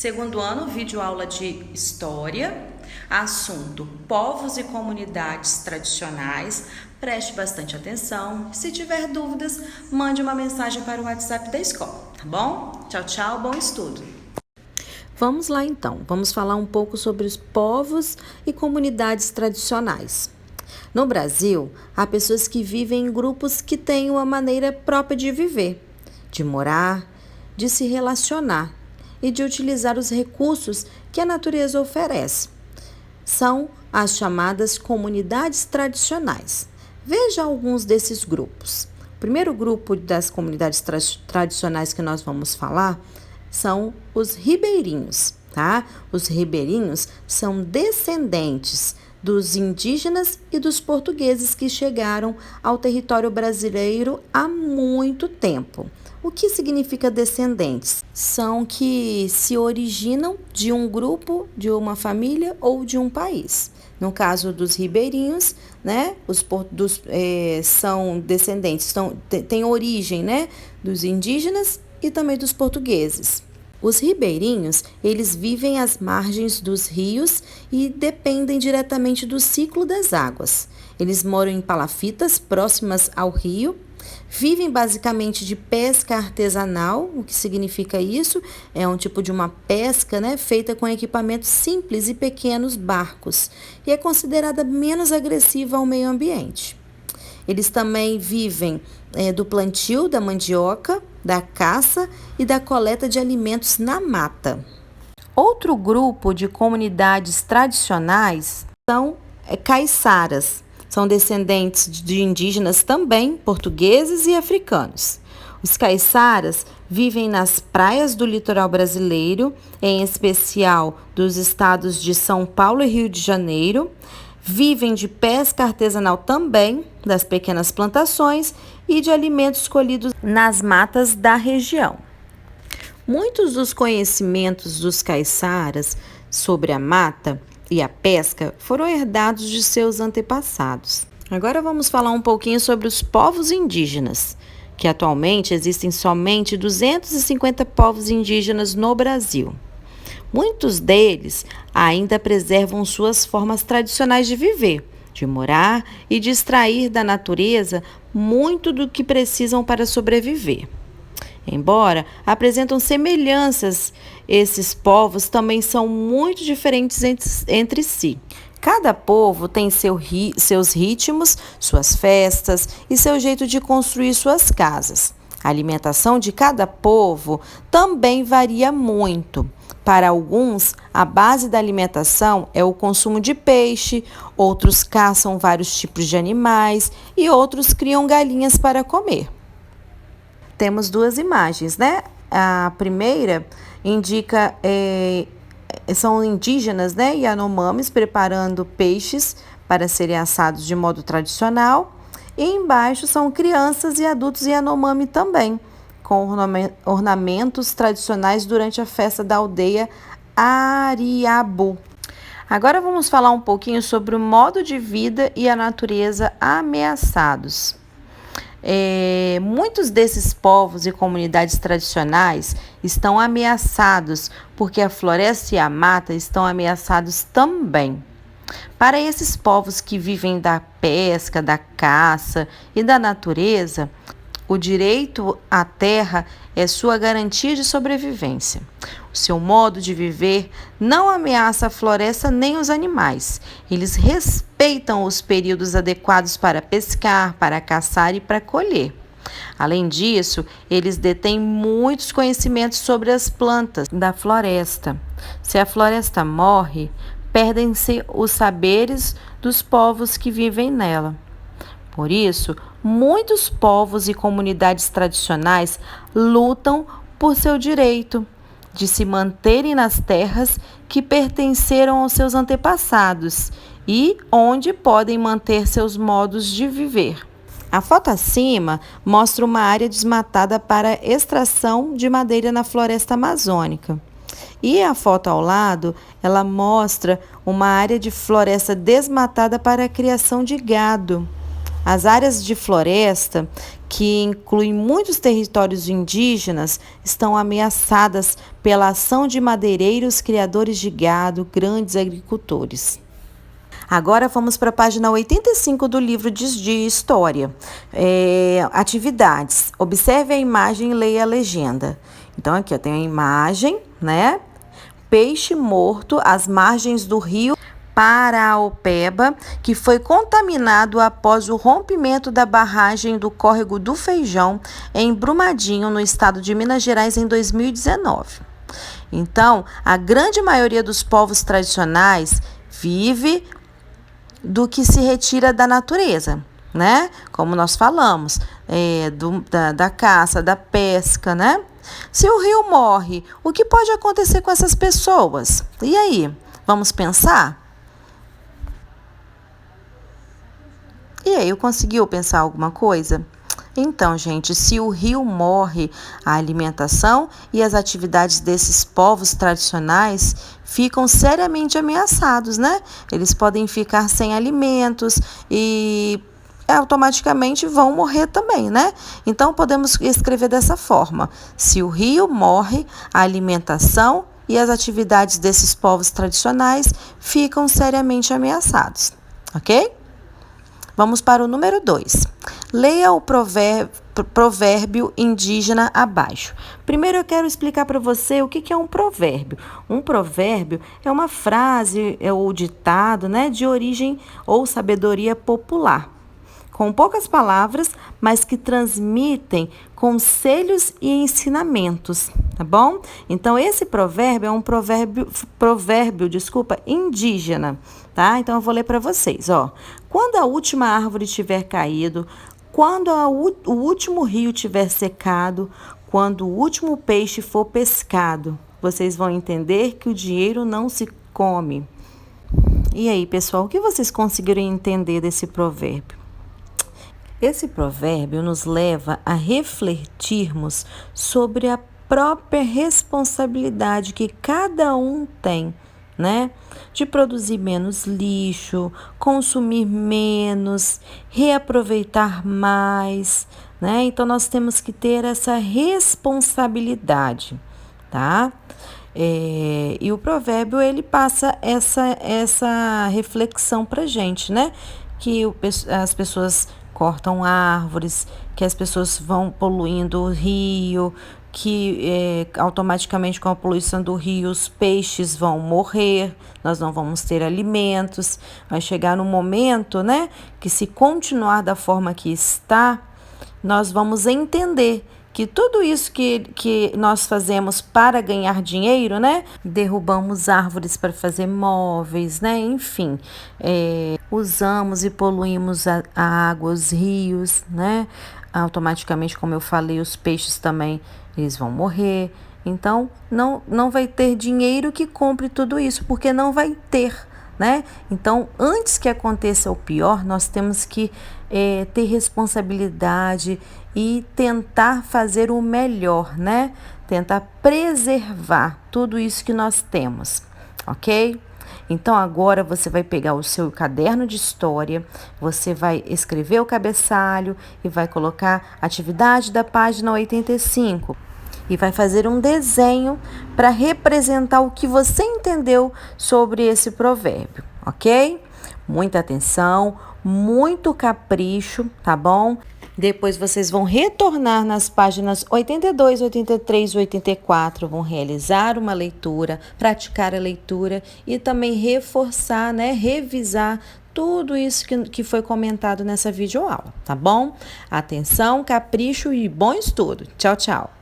Segundo ano, videoaula de História, assunto povos e comunidades tradicionais. Preste bastante atenção. Se tiver dúvidas, mande uma mensagem para o WhatsApp da escola, tá bom? Tchau, tchau, bom estudo! Vamos lá então, vamos falar um pouco sobre os povos e comunidades tradicionais. No Brasil, há pessoas que vivem em grupos que têm uma maneira própria de viver, de morar, de se relacionar e de utilizar os recursos que a natureza oferece. São as chamadas comunidades tradicionais. Veja alguns desses grupos. O primeiro grupo das comunidades tradicionais que nós vamos falar são os ribeirinhos, tá? Os ribeirinhos são descendentes dos indígenas e dos portugueses que chegaram ao território brasileiro há muito tempo. O que significa descendentes? São que se originam de um grupo, de uma família ou de um país. No caso dos ribeirinhos, né, são descendentes, têm origem, né, dos indígenas e também dos portugueses. Os ribeirinhos, eles vivem às margens dos rios e dependem diretamente do ciclo das águas. Eles moram em palafitas próximas ao rio, vivem basicamente de pesca artesanal. O que significa isso? É um tipo de uma pesca, né, feita com equipamentos simples e pequenos barcos, e é considerada menos agressiva ao meio ambiente. Eles também vivem do plantio da mandioca, da caça e da coleta de alimentos na mata. Outro grupo de comunidades tradicionais são caiçaras. São descendentes de indígenas também, portugueses e africanos. Os caiçaras vivem nas praias do litoral brasileiro, em especial dos estados de São Paulo e Rio de Janeiro. Vivem de pesca artesanal também, das pequenas plantações e de alimentos colhidos nas matas da região. Muitos dos conhecimentos dos caiçaras sobre a mata e a pesca foram herdados de seus antepassados. Agora vamos falar um pouquinho sobre os povos indígenas, que atualmente existem somente 250 povos indígenas no Brasil. Muitos deles ainda preservam suas formas tradicionais de viver, de morar e de extrair da natureza muito do que precisam para sobreviver. Embora apresentam semelhanças, esses povos também são muito diferentes entre si. Cada povo tem seus ritmos, suas festas e seu jeito de construir suas casas. A alimentação de cada povo também varia muito. Para alguns, a base da alimentação é o consumo de peixe, outros caçam vários tipos de animais e outros criam galinhas para comer. Temos duas imagens, né? A primeira indica, são indígenas, né, Yanomamis preparando peixes para serem assados de modo tradicional. E embaixo são crianças e adultos Yanomami também, com ornamentos tradicionais durante a festa da aldeia Ariabu. Agora vamos falar um pouquinho sobre o modo de vida e a natureza ameaçados. Muitos desses povos e comunidades tradicionais estão ameaçados porque a floresta e a mata estão ameaçados também. Para esses povos que vivem da pesca, da caça e da natureza, o direito à terra é sua garantia de sobrevivência. O seu modo de viver não ameaça a floresta nem os animais. Eles respeitam os períodos adequados para pescar, para caçar e para colher. Além disso, eles detêm muitos conhecimentos sobre as plantas da floresta. Se a floresta morre, perdem-se os saberes dos povos que vivem nela. Por isso, muitos povos e comunidades tradicionais lutam por seu direito de se manterem nas terras que pertenceram aos seus antepassados e onde podem manter seus modos de viver. A foto acima mostra uma área desmatada para extração de madeira na floresta amazônica. E a foto ao lado, ela mostra uma área de floresta desmatada para a criação de gado. As áreas de floresta que incluem muitos territórios indígenas, estão ameaçadas pela ação de madeireiros, criadores de gado, grandes agricultores. Agora vamos para a página 85 do livro de História. Atividades. Observe a imagem e leia a legenda. Então, aqui tem a imagem, né? Peixe morto às margens do rio Paraopeba, que foi contaminado após o rompimento da barragem do córrego do Feijão, em Brumadinho, no estado de Minas Gerais, em 2019. Então, a grande maioria dos povos tradicionais vive do que se retira da natureza, né? Como nós falamos, da caça, da pesca, né? Se o rio morre, o que pode acontecer com essas pessoas? E aí, vamos pensar? E aí, conseguiu pensar alguma coisa? Então, gente, se o rio morre, a alimentação e as atividades desses povos tradicionais ficam seriamente ameaçados, né? Eles podem ficar sem alimentos e automaticamente vão morrer também, né? Então, podemos escrever dessa forma: se o rio morre, a alimentação e as atividades desses povos tradicionais ficam seriamente ameaçados, ok? Vamos para o número 2. Leia o provérbio indígena abaixo. Primeiro eu quero explicar para você o que é um provérbio. Um provérbio é uma frase ou ditado, né, de origem ou sabedoria popular, com poucas palavras, mas que transmitem conselhos e ensinamentos, tá bom? Então, esse provérbio é um provérbio indígena, tá? Então, eu vou ler para vocês, ó. Quando a última árvore tiver caído, quando o último rio tiver secado, quando o último peixe for pescado, vocês vão entender que o dinheiro não se come. E aí, pessoal, o que vocês conseguiram entender desse provérbio? Esse provérbio nos leva a refletirmos sobre a própria responsabilidade que cada um tem, né? De produzir menos lixo, consumir menos, reaproveitar mais, né? Então, nós temos que ter essa responsabilidade, tá? E o provérbio, ele passa essa reflexão pra gente, né? Que as pessoas cortam árvores, que as pessoas vão poluindo o rio, que automaticamente com a poluição do rio os peixes vão morrer, nós não vamos ter alimentos. Vai chegar um momento, né, que se continuar da forma que está, nós vamos entender que tudo isso que nós fazemos para ganhar dinheiro, né? Derrubamos árvores para fazer móveis, né? Enfim, usamos e poluímos a água, os rios, né? Automaticamente, como eu falei, os peixes também, eles vão morrer. Então, não vai ter dinheiro que compre tudo isso, porque não vai ter, né? Então, antes que aconteça o pior, nós temos que ter responsabilidade e tentar fazer o melhor, né? Tentar preservar tudo isso que nós temos, ok? Então, agora você vai pegar o seu caderno de história, você vai escrever o cabeçalho e vai colocar atividade da página 85 e vai fazer um desenho para representar o que você entendeu sobre esse provérbio, ok? Muita atenção, muito capricho, tá bom? Depois vocês vão retornar nas páginas 82, 83 e 84, vão realizar uma leitura, praticar a leitura e também reforçar, né, revisar tudo isso que foi comentado nessa videoaula, tá bom? Atenção, capricho e bom estudo. Tchau, tchau.